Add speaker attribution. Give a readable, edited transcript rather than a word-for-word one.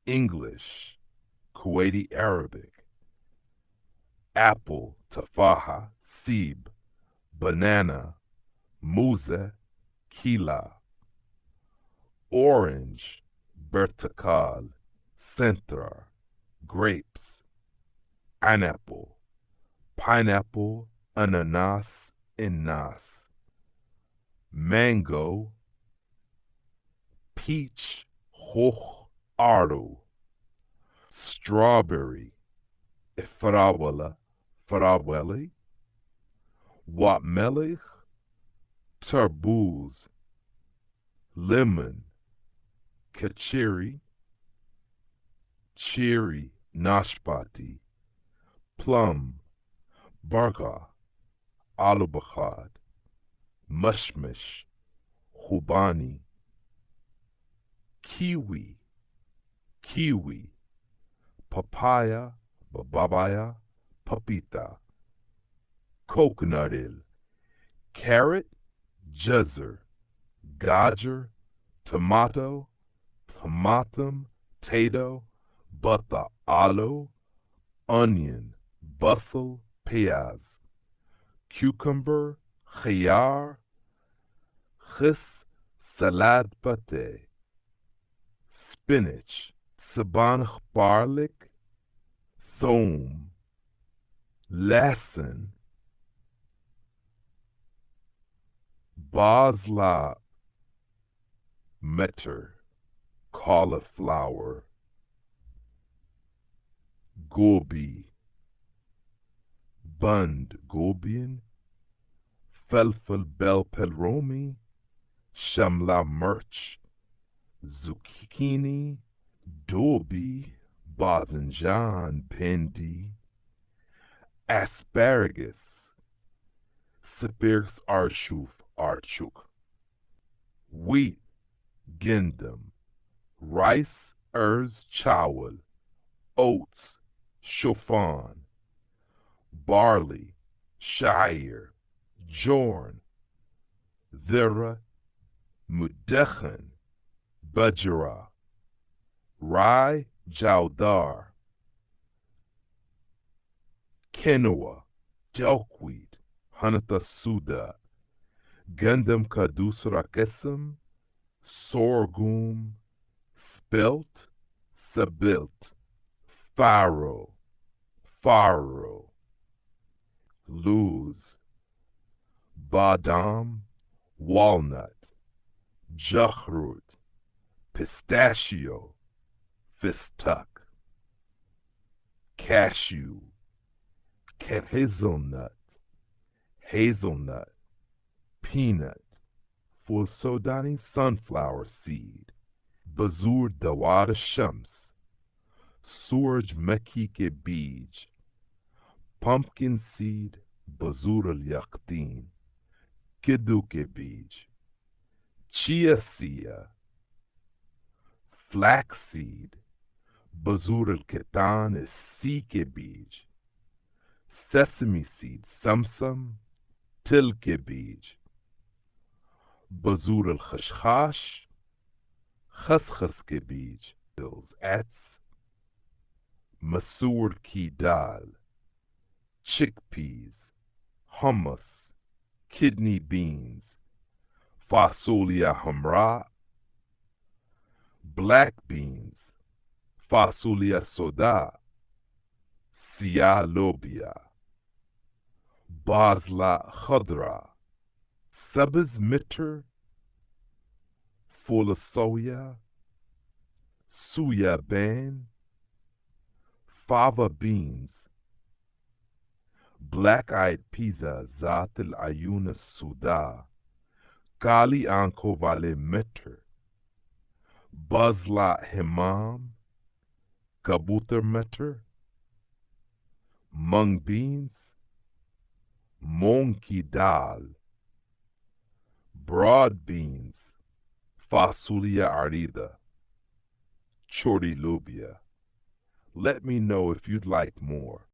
Speaker 1: English, Kuwaiti Arabic, apple, tafaha, sib, banana, muza, kila, orange, bertakal, centra, grapes, pineapple, ananas, inas, mango, peach, hoch, ardo, strawberry, farawala, faraweli, watermelon, tarbouz, lemon, kachiri, cherry, nashpati, plum, barga, alubakhad, mushmish, khubani, kiwi, papaya, babaya, papita, coconut, carrot, jazzer, gajar, tomato, tomatum, tato, bata, aloe, onion, bustle, piyaz, cucumber, khiyar, khis, salad pate, spinach, sabanach garlic, thom, lasan, basla, metter, cauliflower, gobi, bund, gobian, felfel bel pelromi, shamla mirch, zucchini, dobi, bazinjan, pendi, asparagus, sipirx archuk, wheat, gindem, rice, chawal, oats, shofan, barley, shire, jorn, dhira, mudekhan, bajra, rye, jawdar, quinoa, delkweed, hanata suda, gundam kadus rakesam, sorghum, spelt, sabilt, faro, luz, badam, walnut, jahrut, pistachio, fistuck, cashew, hazelnut, peanut, full sodani sunflower seed, bazur dawar shams, surj meki ke beej, pumpkin seed, bazur al yaqtin, kiddu ke beej, chia seed, flaxseed, bazur al ketan is si ke beej, sesame seed, samsam, til ke beej, bazur al khashkhash, khaskhas ke beej, ats, masoor ki dal, chickpeas, hummus, kidney beans, fasolia hamra, black beans, fasolia soda, siyah lobia, basla khadra, sabz mitter, full of soya, suya ban, fava beans, black-eyed pizza zat al-ayun suda, kali anko vale mitter, bazla himam, kabutar mitter, mung beans, monkey dal, broad beans, fasulia arida, chori lubia. Let me know if you'd like more.